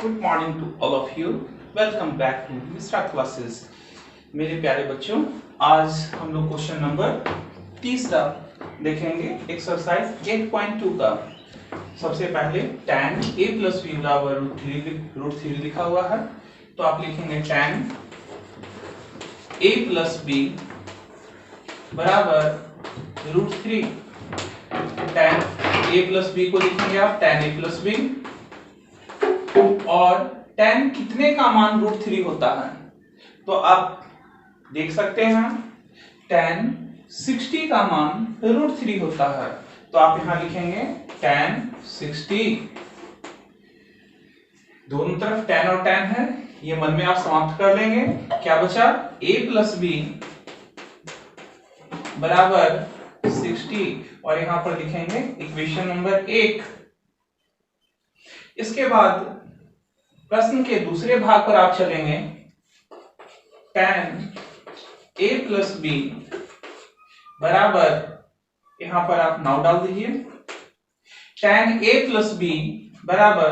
Good morning to all of you. Welcome back to Mishra classes. मेरे प्यारे बच्चों, आज हम लोग क्वेश्चन नंबर 30 देखेंगे, एक्सरसाइज 8.2 का। सबसे पहले tan a प्लस बी बराबर √3 लिखा हुआ है, तो आप लिखेंगे tan a प्लस बी बराबर √3। tan a प्लस बी को लिखेंगे आप tan a प्लस बी, और tan कितने का मान √3 होता है, तो आप देख सकते हैं tan 60 का मान √3 होता है, तो आप यहां लिखेंगे tan 60। दोनों तरफ tan और tan है, ये मन में आप समाप्त कर लेंगे। क्या बचा? a प्लस बी बराबर 60, और यहां पर लिखेंगे इक्वेशन नंबर 1। इसके बाद प्रश्न के दूसरे भाग पर आप चलेंगे। tan a प्लस बी बराबर, यहां पर आप नाउ डाल दीजिए, tan a प्लस बी बराबर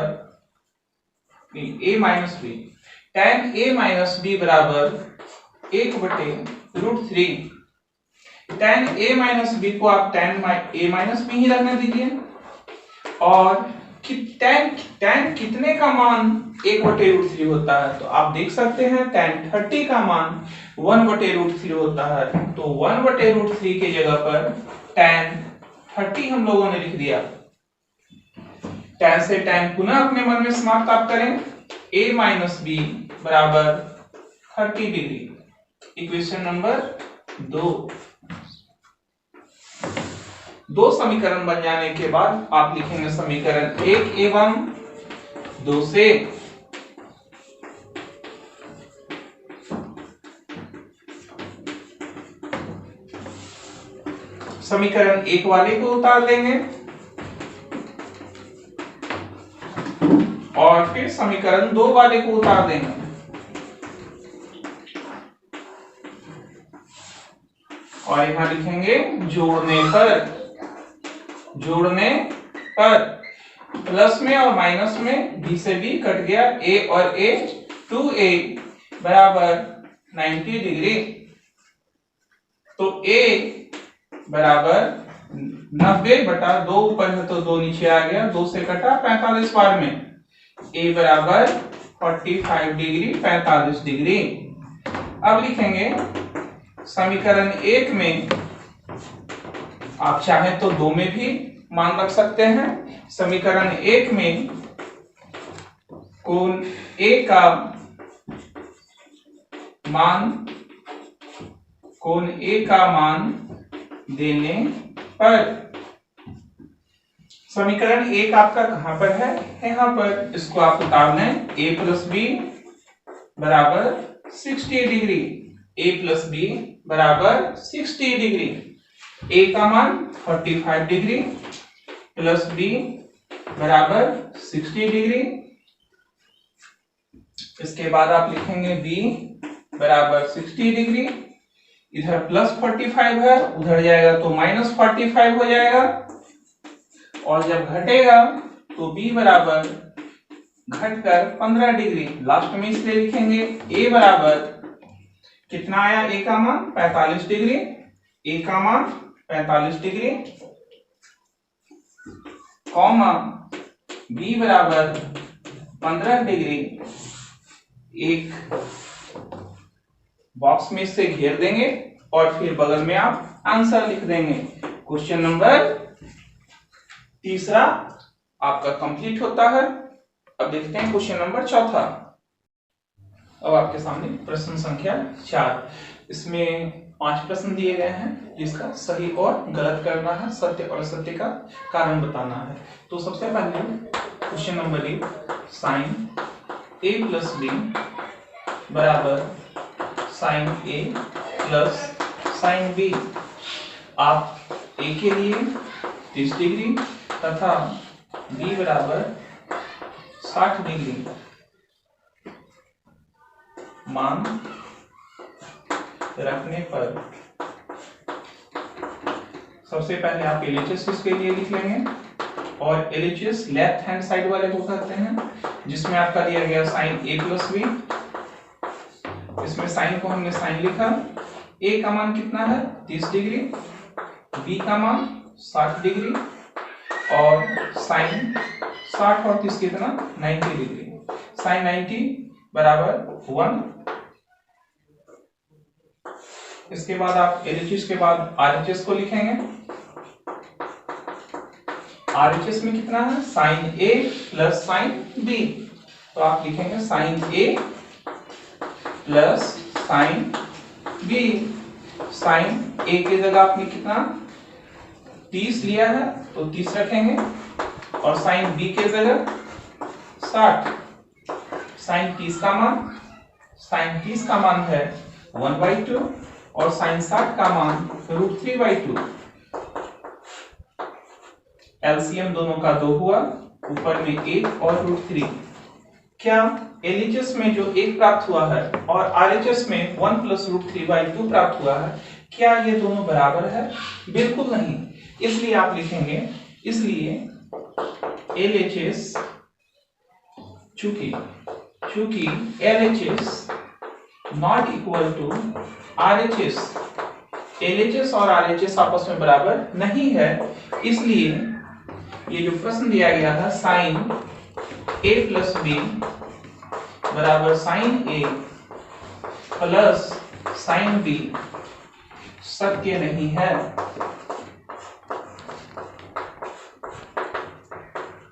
a minus B, tan a minus B बराबर 1/√3। tan a माइनस बी को आप tan a माइनस बी ही रखने दीजिए, और tan कितने का मान 1/√3 होता है, तो आप देख सकते हैं tan 30 का मान 1/√3 होता है, तो 1/√3 के जगह पर tan 30 हम लोगों ने लिख दिया। tan से tan पुनः अपने मन में समाप्त आप करें, a माइनस बी बराबर 30 डिग्री। इक्वेशन नंबर 2 समीकरण बन जाने के बाद आप लिखेंगे समीकरण 1 एवं 2 से समीकरण 1 वाले को उतार देंगे, और फिर समीकरण 2 वाले को उतार देंगे। और यहां लिखेंगे जोड़ने पर प्लस में और माइनस में b से b कट गया, a और a 2a बराबर 90 डिग्री, तो a बराबर 90/2, ऊपर है तो 2 नीचे आ गया, 2 से कटा 45 बार में, a बराबर 45 डिग्री 45 डिग्री। अब लिखेंगे समीकरण 1 में, आप चाहें तो 2 में भी मान रख सकते हैं। समीकरण 1 में कोण A का मान देने पर, समीकरण 1 आपका कहां पर है? यहां पर, इसको आप उतार लें। a प्लस बी बराबर 60 डिग्री, a प्लस बी बराबर 60 डिग्री, a का मान 45 डिग्री प्लस b बराबर 60 डिग्री। इसके बाद आप लिखेंगे b बराबर 60 डिग्री, इधर प्लस 45 है, उधर जाएगा तो माइनस 45 हो जाएगा, और जब घटेगा तो b बराबर घटकर 15 डिग्री। लास्ट में इसलिए लिखेंगे a बराबर कितना आया? a का मान 45 डिग्री, a का मान 45 डिग्री, कॉमा b बराबर 15 डिग्री। एक बॉक्स में से घेर देंगे और फिर बगल में आप आंसर लिख देंगे। क्वेश्चन नंबर 3 आपका कंप्लीट होता है। अब देखते हैं क्वेश्चन नंबर 4। अब आपके सामने प्रश्न संख्या 4, इसमें 5 प्रश्न दिए गए हैं, जिसका सही और गलत करना है, सत्य और असत्य का कारण बताना है। तो सबसे पहले question number 1, sine a plus B बराबर sine a plus sine b। आप a के लिए 30 डिग्री तथा b बराबर 60 डिग्री मान रखने पर, सबसे पहले आप LHS इसके लिए लिख लेंगे, और LHS लेफ्ट हैंड साइड वाले को कहते हैं, जिसमें आपका दिया गया साइन a प्लस बी। इसमें साइन को हमने साइन लिखा, a का मान कितना है 30 डिग्री, b का मान 60 डिग्री और साइन 60 और 30 कितना 90 डिग्री। साइन 90 बराबर 1। इसके बाद आप LHS के बाद RHS को लिखेंगे। RHS में कितना है sine A plus sine B, तो आप लिखेंगे sine A plus sine B। Sine A की जगह आपने कितना 30 लिया है तो 30 रखेंगे और साइन B की जगह 60। साइन 30 का मान है 1/2 और साइन 60 का मान √3/2। एलसीएम दोनों का 2 हुआ, ऊपर में 1 और √3। क्या LHS में जो 1 प्राप्त हुआ है और RHS में 1 + √3/2 प्राप्त हुआ है, क्या ये दोनों बराबर है? बिल्कुल नहीं। इसलिए आप लिखेंगे, इसलिए LHS चूंकि LHS not equal to RHS, LHS और RHS आपस में बराबर नहीं है, इसलिए ये जो प्रश्न दिया गया था साइन A प्लस B बराबर sine A plus sine B सत्य नहीं है।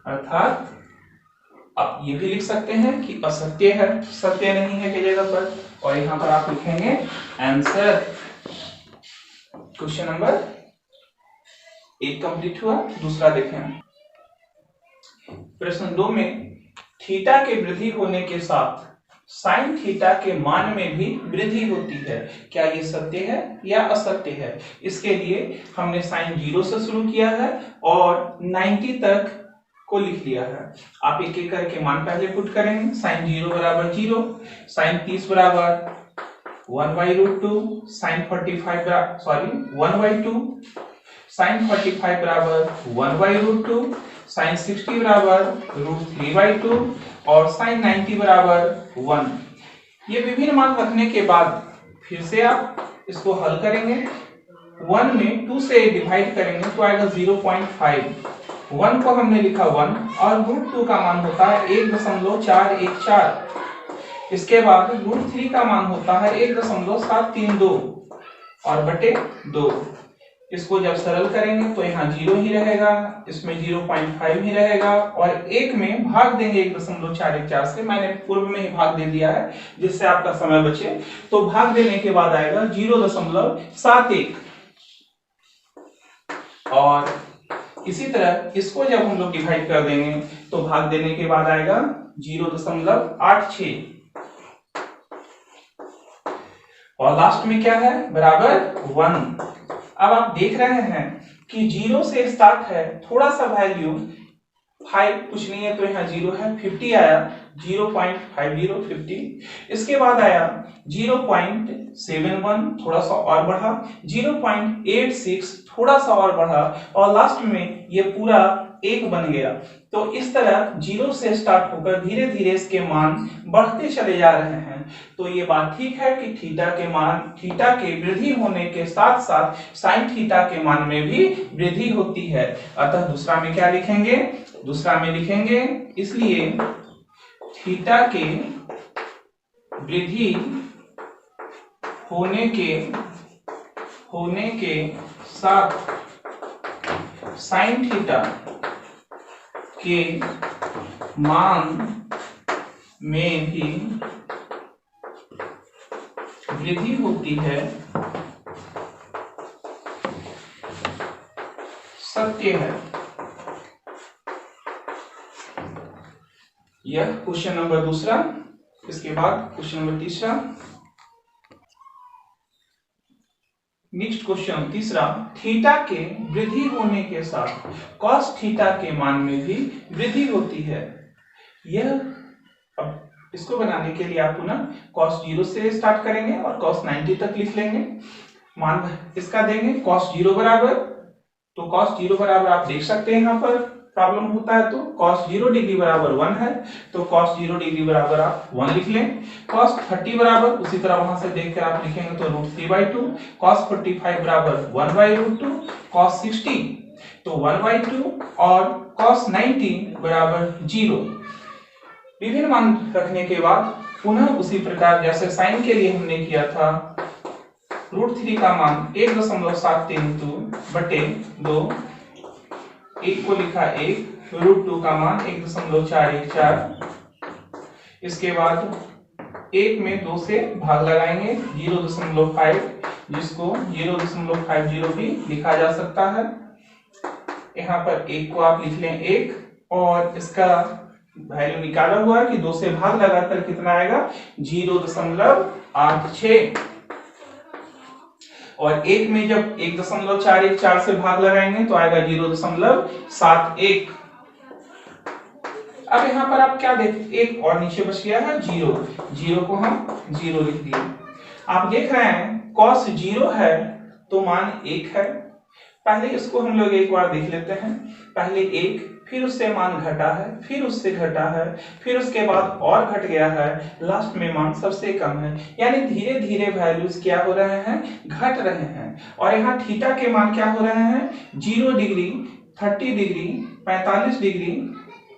अर्थात आप ये भी लिख सकते हैं कि असत्य है, सत्य नहीं है की जगह पर, और यहां पर आप लिखेंगे आंसर। क्वेश्चन नंबर 1 कंप्लीट हुआ। दूसरा देखें, प्रश्न 2 में थीटा के वृद्धि होने के साथ साइन थीटा के मान में भी वृद्धि होती है, क्या ये सत्य है या असत्य है? इसके लिए हमने साइन 0 से शुरू किया है और 90 तक को लिख लिया है। आप एक एक करके मान पहले पुट करेंगे। साइन 0 बराबर 0, साइन 30 बराबर 1/√2, साइन 45 1/2, साइन 45 बराबर 1/√2, साइन 60 बराबर √3/2 और साइन 90 बराबर 1। ये विभिन्न मान रखने के बाद फिर से आप इसको हल करेंगे। 1 में 2 से डिवाइड करेंगे तो आएगा 0.5। 1 को हमने लिखा 1 और √2 का मान होता है 1.414। इसके बाद √3 का मान होता है 1.732 और बटे 2। इसको जब सरल करेंगे तो यहाँ 0 ही रहेगा, इसमें 0.5 ही रहेगा और 1 में भाग देंगे 1.414 से। मैंने पूर्व में ही भाग दे दिया है जिससे आपका समय बचे। तो भाग देने के बाद आएगा 0.71 और इसी तरह इसको जब हम लोग डिवाइड कर देंगे तो भाग देने के बाद आएगा 0.86 और लास्ट में क्या है बराबर 1। अब आप देख रहे हैं कि 0 से स्टार्ट है, थोड़ा सा वैल्यू 5 कुछ नहीं है तो यहाँ 0 है, 50 आया 0.5050। इसके बाद आया 0.71 थोड़ा सा और बढ़ा, 0.86 थोड़ा सा और बढ़ा और लास्ट में ये पूरा 1 बन गया। तो इस तरह 0 से स्टार्ट होकर धीरे धीरे इसके मान बढ़ते चले जा रहे हैं। तो ये बात ठीक है कि थीटा के वृद्धि होने के साथ साथ साइन थीटा के मान में भी वृद्धि होती है। अतः दूसरा में क्या लिखेंगे? दूसरा में लिखेंगे इसलिए थीटा के वृद्धि होने के साथ साइन थीटा के मान में भी वृद्धि होती है, सत्य है। यह क्वेश्चन नंबर दूसरा। इसके बाद क्वेश्चन नंबर तीसरा। नेक्स्ट क्वेश्चन तीसरा, थीटा के वृद्धि होने के साथ कॉस थीटा के मान में भी वृद्धि होती है। यह अब इसको बनाने के लिए आप पुनः cos 0 से स्टार्ट करेंगे और cos 90 तक लिख लेंगे। मान इसका देंगे cos 0 बराबर, तो cos 0 बराबर आप देख सकते हैं यहाँ पर प्रॉब्लम होता है तो cos 0 डिग्री बराबर 1 है, तो cos 0 डिग्री बराबर आप 1 लिख लें। cos 30 बराबर उसी तरह वहां से देखकर आप लिखेंगे तो √3/2, cos 45 बराबर 1/√2, cos 60 तो 1/2 और cos 90 बराबर 0। विभिन्न मान रखने के बाद पुनः उसी प्रकार जैसे साइन के लिए हमने किया था, √3 का मान 1.732/2, 1 को लिखा 1, √2 का मान 1.414, इसके बाद 1 में 2 से भाग लगाएंगे 0.5, जिसको 0.50 भी लिखा जा सकता है। यहाँ पर 1 को आप लिख लें 1 और इसका वैल्यू निकाला हुआ है कि 2 से भाग लगाकर कितना आएगा 0.86, और 1 में जब 1.414 से भाग लगाएंगे तो आएगा 0.71। अब यहाँ पर आप क्या देख, एक और नीचे बच गया है 0 को हम 0 लिख दिए। आप देख रहे हैं cos 0 है तो मान 1 है। पहले इसको हम लोग एक बार देख लेते हैं। पहले 1, फिर उससे मान घटा है, फिर उससे घटा है, फिर उसके बाद और घट गया है, लास्ट में मान सबसे कम है। यानी धीरे धीरे वैल्यूज क्या हो रहे हैं, घट रहे हैं। और यहाँ थीटा के मान क्या हो रहे हैं 0 डिग्री, 30 डिग्री, 45 डिग्री,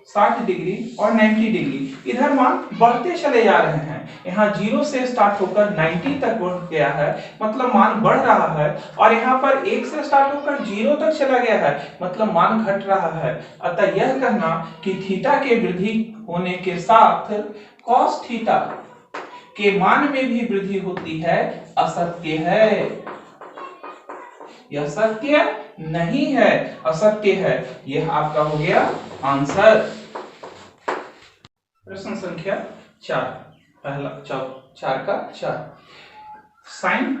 60 डिग्री और 90 डिग्री, इधर मान बढ़ते चले जा रहे हैं। यहाँ 0 से स्टार्ट होकर 90 तक बढ़ गया है, मतलब मान बढ़ रहा है। और यहाँ पर 1 से स्टार्ट होकर 0 तक चला गया है, मतलब मान घट रहा है। अतः यह कहना कि थीटा के वृद्धि होने के साथ cos थीटा के मान में भी वृद्धि होती है असत्य है। यह सत्य नहीं है, असत्य है। यह आपका हो गया आंसर। प्रश्न संख्या 4, पहला 4 का 4 साइन,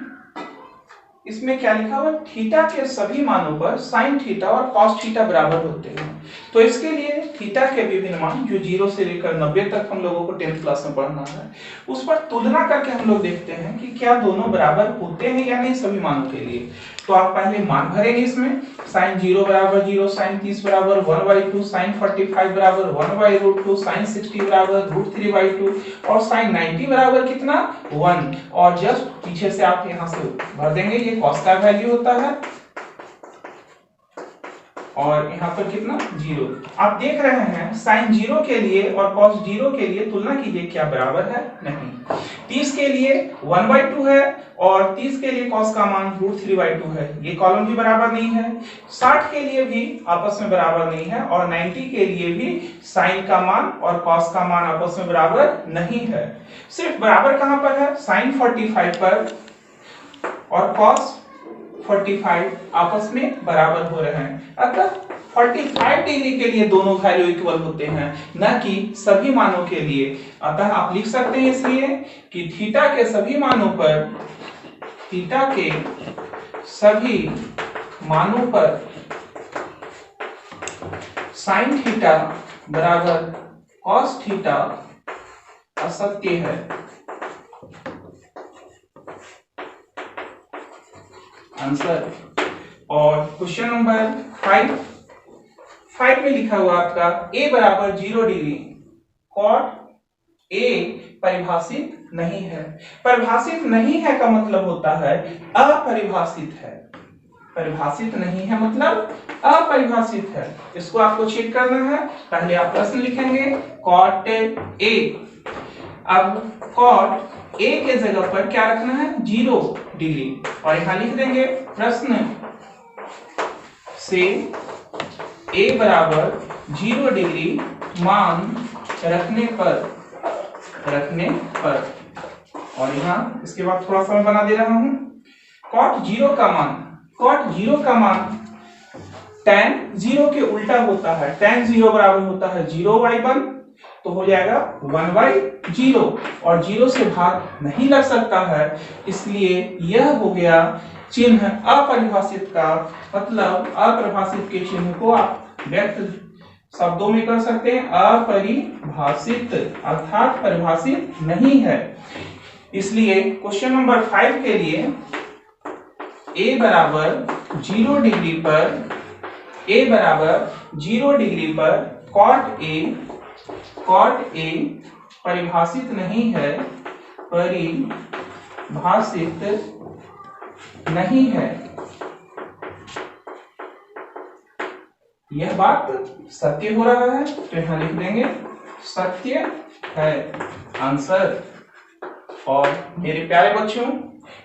इसमें क्या लिखा हुआ, थीटा के सभी मानों पर साइन थीटा और कॉस थीटा बराबर होते हैं। तो इसके लिए थीटा के विभिन्न मान जो 0 से लेकर 90 तक हम लोगों को 10th क्लास में पढ़ना है, उस पर तुलना करके हम लोग देखते हैं कि क्या दोनों बराबर होते हैं या नहीं सभी मानों के लिए। तो आप पहले मान भरेंगे इसमें, साइन 0 बराबर 0, साइन 30 बराबर 1/2, साइन 45 बराबर 1/√2, साइन 60 बराबर √3/2 और साइन 90 बराबर कितना 1। और जस्ट पीछे से आप यहाँ से भर देंगे, ये कॉस का वैल्यू होता है और यहाँ पर कितना 0। आप देख रहे हैं साइन 0 के लिए और कॉस 0 के लिए तुलना कीजिए क्या बराबर है, नहीं। 30 के लिए 1/2 है और 30 के लिए कॉस का मान √3/2 है, ये कॉलम भी बराबर नहीं है। 60 के लिए भी आपस में बराबर नहीं है और 90 के लिए भी साइन का मान और कॉस का मान आपस में बराबर नहीं है। सिर्फ बराबर कहां पर है, साइन 45 पर और कॉस 45 आपस में बराबर हो रहे हैं। अतः 45 डिग्री के लिए दोनों वैल्यू इक्वल होते हैं, न कि सभी मानों के लिए। अतः आप लिख सकते हैं इसलिए कि थीटा के सभी मानों पर साइन थीटा बराबर कॉस थीटा असत्य है। आंसर। और क्वेश्चन नंबर 5 में लिखा हुआ आपका a बराबर 0 डिग्री, कॉट a परिभाषित नहीं है। परिभाषित नहीं है का मतलब होता है अपरिभाषित है। परिभाषित नहीं है मतलब अपरिभाषित है। इसको आपको चेक करना है। पहले आप प्रश्न लिखेंगे कॉट a। अब कॉट a के जगह पर क्या रखना है 0 डिग्री और यहां लिख देंगे प्रश्न से a बराबर 0 डिग्री मान रखने पर और यहां इसके बाद थोड़ा सा मैं बना दे रहा हूं। कॉट 0 का मान tan 0 के उल्टा होता है। tan 0 बराबर होता है 0/1, तो हो जाएगा 1/0 और 0 से भाग नहीं लग सकता है, इसलिए यह हो गया चिन्ह अपरिभाषित का। मतलब अपरिभाषित के चिन्ह को आप व्यक्त शब्दों में कर सकते हैं अपरिभाषित, अर्थात परिभाषित नहीं है। इसलिए क्वेश्चन नंबर 5 के लिए a बराबर 0 डिग्री पर a बराबर 0 डिग्री पर कॉट ए परिभाषित नहीं है, परिभाषित नहीं है। यह बात सत्य हो रहा है तो यहां लिख देंगे सत्य है, आंसर। और मेरे प्यारे बच्चों,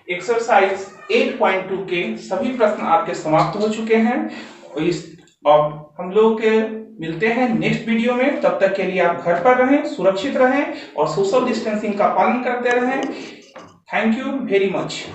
एक्सरसाइज 8.2 के सभी प्रश्न आपके समाप्त हो चुके हैं। अब हम लोग मिलते हैं नेक्स्ट वीडियो में। तब तक के लिए आप घर पर रहें, सुरक्षित रहें और सोशल डिस्टेंसिंग का पालन करते रहें। Thank you very much.